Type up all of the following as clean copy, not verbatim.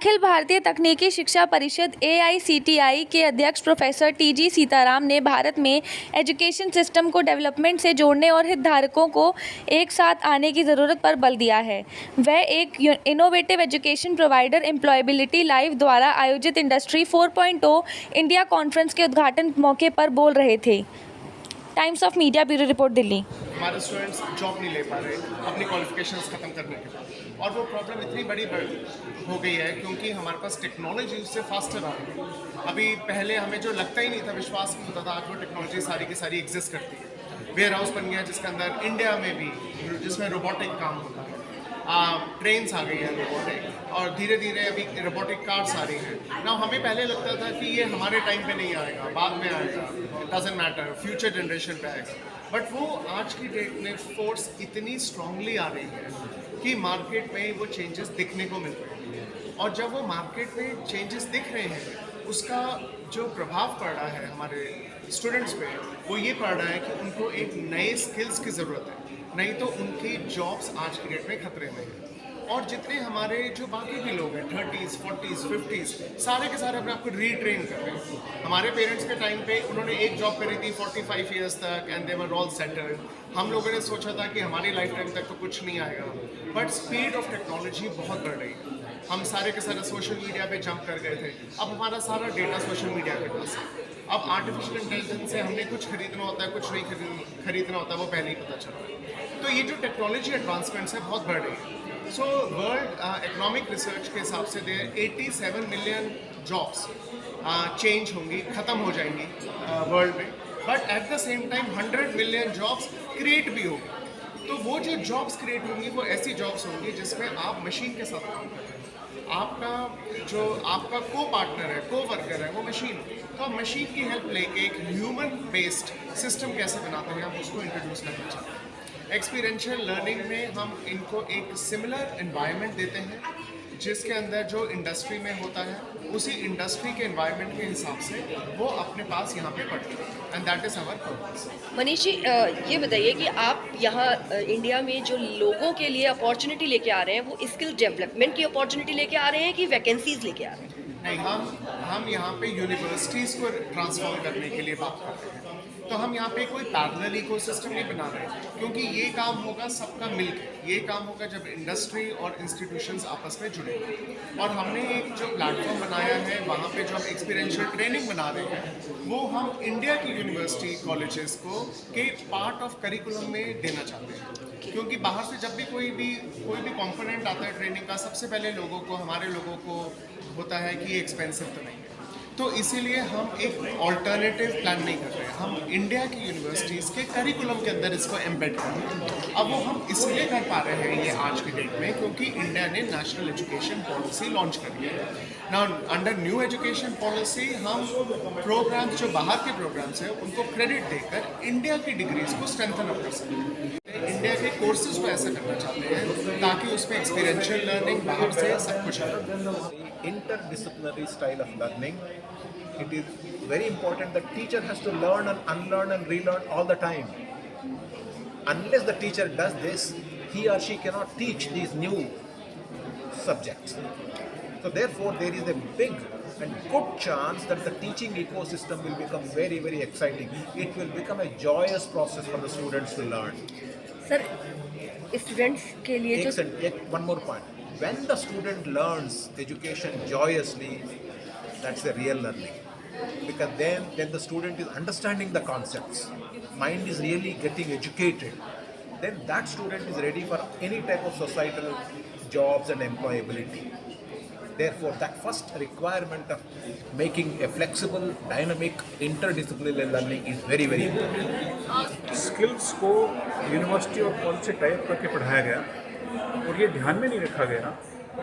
अखिल भारतीय तकनीकी शिक्षा परिषद AICTI के अध्यक्ष प्रोफेसर TG सीताराम ने भारत में एजुकेशन सिस्टम को डेवलपमेंट से जोड़ने और हितधारकों को एक साथ आने की ज़रूरत पर बल दिया है। वह एक innovative education provider employability live द्वारा आयोजित इंडस्ट्री 4.0 इंडिया कॉन्फ्रेंस के उद्घाटन मौके पर बोल रहे थे। Times of media bureau report, Delhi. हमारे स्टूडेंट्स जॉब नहीं ले पा रहे अपनी क्वालिफिकेशंस ख़त्म करने के बाद, और वो प्रॉब्लम इतनी बड़ी हो गई है क्योंकि हमारे पास टेक्नोलॉजी उससे फास्टर आ रही है। अभी पहले हमें जो लगता ही नहीं था, विश्वास नहीं होता था, आज वो टेक्नोलॉजी सारी की सारी एग्जिस्ट करती है। वेयर हाउस बन गया जिसके अंदर इंडिया में भी, जिसमें रोबोटिक काम होता है। ट्रेन्स आ गई हैं रोबोटिक, और धीरे धीरे अभी रोबोटिक कार्स आ रही हैं ना। हमें पहले लगता था कि ये हमारे टाइम पे नहीं आएगा, बाद में आएगा, it doesn't matter, future generation पे आएगा। बट वो आज की डेट में फोर्स इतनी स्ट्रांगली आ रही है कि मार्केट में वो चेंजेस दिखने को मिल रहे हैं। और जब वो मार्केट में चेंजेस दिख रहे हैं, उसका जो प्रभाव पड़ रहा है हमारे स्टूडेंट्स पे, वो ये पड़ रहा है कि उनको एक नए स्किल्स की ज़रूरत है, नहीं तो उनकी जॉब्स आज की डेट में खतरे में हैं। और जितने हमारे जो बाकी भी लोग हैं 30s, 40s, 50s, सारे के सारे अपने आप को रीट्रेन कर रहे हैं। हमारे पेरेंट्स के टाइम पे उन्होंने एक जॉब करी थी 45 ईयर्स तक, and they were all settled. हम लोगों ने सोचा था कि हमारी लाइफ टाइम तक तो कुछ नहीं आएगा, बट स्पीड ऑफ टेक्नोलॉजी बहुत बढ़ रही है। हम सारे के सारे सोशल मीडिया पे जंप कर गए थे। अब हमारा सारा डेटा सोशल मीडिया के पास है। अब आर्टिफिशियल इंटेलिजेंस से हमने कुछ खरीदना होता है, कुछ नहीं खरीदना होता है, वो पहले ही पता चल रहा है। तो ये जो टेक्नोलॉजी एडवांसमेंट्स है बहुत बढ़ रही है। सो वर्ल्ड इकोनॉमिक रिसर्च के हिसाब से 87 मिलियन जॉब्स चेंज होंगी, ख़त्म हो जाएंगी वर्ल्ड में। But at the same time 100 million jobs create भी होंगी। तो वो जो जॉब्स क्रिएट होंगी वो ऐसी जॉब्स होंगी जिसमें आप मशीन के साथ काम करें। आपका को पार्टनर है, को वर्कर है, वो मशीन। तो आप मशीन की हेल्प लेके एक ह्यूमन बेस्ड सिस्टम कैसे बनाते हैं, हम उसको इंट्रोड्यूस करना चाहते हैं। एक्सपीरियंशियल लर्निंग में हम इनको एक सिमिलर एनवायरनमेंट देते हैं, जिसके अंदर जो इंडस्ट्री में होता है उसी इंडस्ट्री के एनवायरनमेंट के हिसाब से वो अपने पास यहाँ पे पढ़ते हैं, and that is our purpose. Manish ji, ये बताइए कि आप यहाँ इंडिया में जो लोगों के लिए अपॉर्चुनिटी लेके आ रहे हैं, वो स्किल डेवलपमेंट की अपॉर्चुनिटी लेके आ रहे हैं कि वैकेंसीज लेके आ रहे हैं? नहीं, हम यहाँ पे यूनिवर्सिटीज़ को ट्रांसफॉर्म करने के लिए बात करते हैं। तो हम यहाँ पे कोई पैरेलल इकोसिस्टम नहीं बना रहे, क्योंकि ये काम होगा सबका मिलकर। ये काम होगा जब इंडस्ट्री और इंस्टीट्यूशंस आपस में जुड़ेंगे। और हमने एक जो प्लेटफॉर्म बनाया है, वहाँ पे जो हम एक्सपीरियंशियल ट्रेनिंग बना रहे हैं, वो हम इंडिया की यूनिवर्सिटी कॉलेजेस को के पार्ट ऑफ करिकुलम में देना चाहते हैं। क्योंकि बाहर से जब भी कोई भी कंपोनेंट आता है ट्रेनिंग का, सबसे पहले हमारे लोगों को होता है कि ये एक्सपेंसिव तो नहीं है। तो इसीलिए हम एक ऑल्टरनेटिव प्लान नहीं कर रहे हैं, हम इंडिया की यूनिवर्सिटीज़ के करिकुलम के अंदर इसको एम्बेड कर रहे हैं। अब वो हम इसलिए कर पा रहे हैं ये आज की डेट में, क्योंकि इंडिया ने नेशनल एजुकेशन पॉलिसी लॉन्च करी है। Now under new education policy हम प्रोग्राम्स, जो बाहर के प्रोग्राम्स हैं, उनको क्रेडिट देकर इंडिया की डिग्रीज को स्ट्रेंथन अप कर सकें। इंडिया के कोर्सेज को ऐसा करना चाहते हैं ताकि उसमें एक्सपीरियंशियल लर्निंग बाहर से सब कुछ है। Interdisciplinary style of learning. It is very important that teacher has to learn and unlearn and relearn all the time. Unless the teacher does this, he or she cannot teach these new subjects. So therefore there is a big and good chance that the teaching ecosystem will become very, very exciting. It will become a joyous process for the students to learn. Sir, students के लिए जो One more point. When the student learns education joyously, that's a real learning. Because then the student is understanding the concepts, mind is really getting educated, then that student is ready for any type of societal jobs and employability. Therefore, that first requirement of making a flexible, dynamic, interdisciplinary learning is very, very important. Skills को university और college से type करके पढ़ाया गया, और ये ध्यान में नहीं रखा गया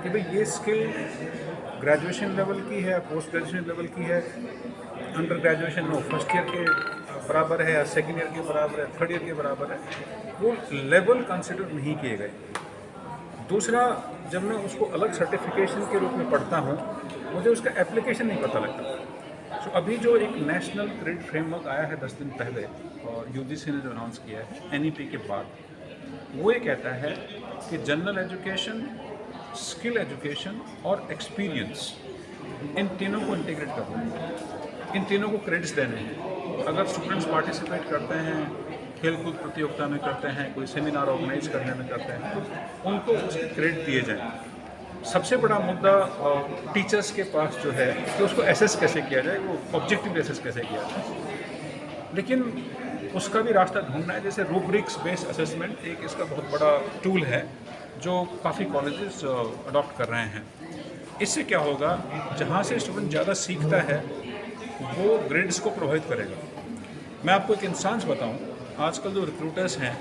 कि भाई ये स्किल ग्रेजुएशन लेवल की है, पोस्ट ग्रेजुएशन लेवल की है, अंडर ग्रेजुएशन नो फर्स्ट ईयर के बराबर है या सेकेंड ईयर के बराबर है, थर्ड ईयर के बराबर है, वो लेवल कंसिडर नहीं किए गए। दूसरा, जब मैं उसको अलग सर्टिफिकेशन के रूप में पढ़ता हूँ, मुझे उसका एप्लीकेशन नहीं पता लगता। तो अभी जो एक नेशनल क्रेडिट फ्रेमवर्क आया है 10 दिन पहले, और UGC ने जो अनाउंस किया है NEP के बाद, वो ये कहता है कि जनरल एजुकेशन स्किल एजुकेशन और एक्सपीरियंस, इन तीनों को इंटीग्रेट करना है, इन तीनों को क्रेडिट्स देने हैं। अगर स्टूडेंट्स पार्टिसिपेट करते हैं, खेलकूद प्रतियोगिता में करते हैं, कोई सेमिनार ऑर्गेनाइज करने में करते हैं, उनको उसके क्रेडिट दिए जाएँ। सबसे बड़ा मुद्दा टीचर्स के पास जो है कि उसको एसेस कैसे किया जाए, वो ऑब्जेक्टिव एसेस कैसे किया जाए, लेकिन उसका भी रास्ता ढूंढना है। जैसे रूब्रिक्स बेस्ड असेसमेंट एक इसका बहुत बड़ा टूल है जो काफ़ी कॉलेजेस अडॉप्ट कर रहे हैं। इससे क्या होगा, जहाँ से स्टूडेंट ज़्यादा सीखता है वो ग्रेड्स को प्रभावित करेगा। मैं आपको एक इंस्टेंस बताऊँ, आजकल जो रिक्रूटर्स हैं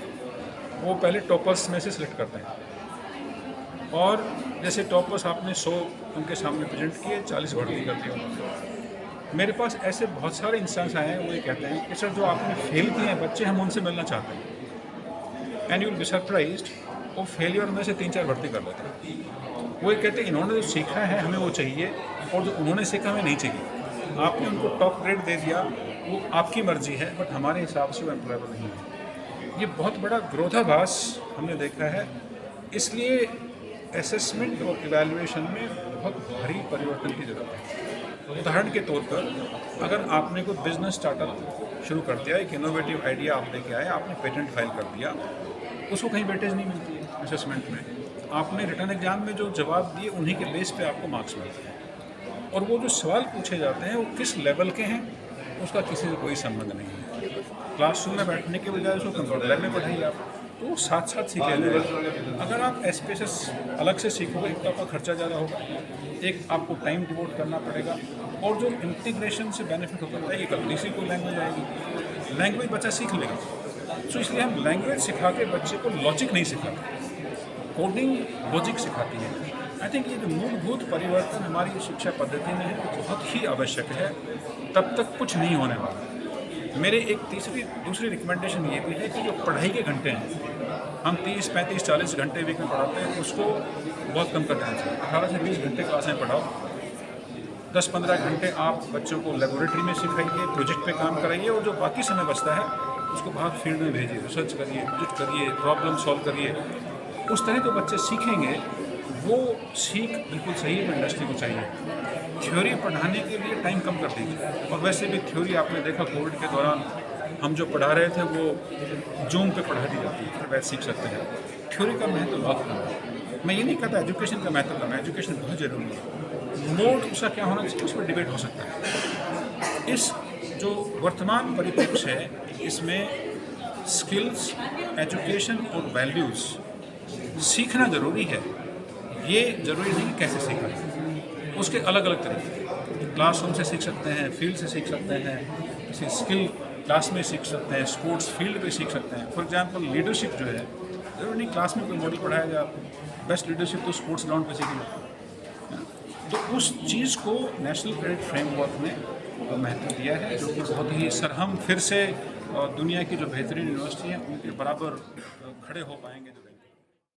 वो पहले टॉपर्स में से सिलेक्ट करते हैं, और जैसे टॉपर्स आपने 100 उनके सामने प्रेजेंट किए, 40 भर्ती कर दिया उन्होंने। मेरे पास ऐसे बहुत सारे इंस्टेंस आए हैं, वो ये कहते हैं कि सर जो आपने फेल किए हैं बच्चे, हम उनसे मिलना चाहते हैं। And you will be surprised, वो फेलियर में से 3-4 भर्ती कर लेते हैं। वो ये कहते हैं इन्होंने जो सीखा है हमें वो चाहिए, और जो उन्होंने सीखा हमें नहीं चाहिए। आपने उनको टॉप ग्रेड दे दिया, वो आपकी मर्जी है, बट हमारे हिसाब से वो एम्प्लॉयबल नहीं है। ये बहुत बड़ा विरोधाभास हमने देखा है। इसलिए असेसमेंट और इवैल्यूएशन में बहुत भारी परिवर्तन की ज़रूरत है। उदाहरण के तौर पर, अगर आपने कोई बिजनेस स्टार्टअप शुरू कर दिया, एक इनोवेटिव आइडिया आप लेके आए, आपने पेटेंट फाइल कर दिया, उसको कहीं वेटेज नहीं मिलती है असेसमेंट में। आपने रिटर्न एग्जाम में जो जवाब दिए उन्हीं के बेस पे आपको मार्क्स मिलते हैं, और वो जो सवाल पूछे जाते हैं वो किस लेवल के हैं उसका किसी से कोई संबंध नहीं है। क्लासरूम में बैठने के बजाय उसको कंप्यूटर लैब में पढ़ाइए आप, तो वो साथ साथ सीख लेगा। अगर आप SPSS अलग से सीखोगे, एक तो आपका खर्चा ज़्यादा होगा, एक आपको टाइम डिवोट करना पड़ेगा, और जो इंटीग्रेशन से बेनिफिट होता है, एक तीसरी कोई लैंग्वेज आएगी, लैंग्वेज बच्चा सीख लेगा। तो इसलिए हम लैंग्वेज सिखा के बच्चे को लॉजिक नहीं सिखाते, कोडिंग लॉजिक सिखाती है। आई थिंक ये जो मूलभूत परिवर्तन हमारी शिक्षा पद्धति में है वो बहुत ही आवश्यक है, तब तक कुछ नहीं होने वाला। मेरे एक दूसरी रिकमेंडेशन ये भी है कि जो पढ़ाई के घंटे हैं, हम 30, 35, 40 घंटे वीक में पढ़ाते हैं, उसको बहुत कम कर देना चाहिए। 18 से 20 घंटे क्लासें पढ़ाओ, 10-15 घंटे आप बच्चों को लेबोरेटरी में सिखाइए, प्रोजेक्ट पे काम कराइए, और जो बाकी समय बचता है उसको बाहर फील्ड में भेजिए, रिसर्च करिए, प्रोजेक्ट करिए, प्रॉब्लम सॉल्व करिए। उस तरह तो बच्चे सीखेंगे, वो सीख बिल्कुल सही है, इंडस्ट्री को चाहिए। थ्योरी पढ़ाने के लिए टाइम कम कर दीजिए, और वैसे भी थ्योरी आपने देखा कोविड के दौरान हम जो पढ़ा रहे थे वो जूम पे पढ़ा दी जाती है, फिर वैसे सीख सकते हैं। थ्योरी का महत्व बहुत कम है। मैं ये नहीं कहता एजुकेशन का महत्व कम है, एजुकेशन बहुत ज़रूरी है। मोड उसका क्या होना चाहिए, उस पर डिबेट हो सकता है। इस जो वर्तमान परिप्रेक्ष्य है, इसमें स्किल्स, एजुकेशन और वैल्यूज़ सीखना ज़रूरी है। ये ज़रूरी नहीं कि कैसे सीखना है, उसके अलग अलग तरीके, क्लासरूम से सीख सकते हैं, फील्ड से सीख सकते हैं, किसी स्किल क्लास में सीख सकते हैं, स्पोर्ट्स फील्ड पे सीख सकते हैं। फॉर एग्जांपल लीडरशिप जो है, ज़रूरी नहीं क्लास में कोई मॉडल पढ़ाया जाए आपको, बेस्ट लीडरशिप तो स्पोर्ट्स ग्राउंड पे सीखी। तो उस चीज़ को नेशनल क्रेडिट फ्रेमवर्क में महत्व दिया है, जो कि बहुत ही सर हम फिर से दुनिया की जो बेहतरीन यूनिवर्सिटी हैं उनके बराबर खड़े हो पाएंगे।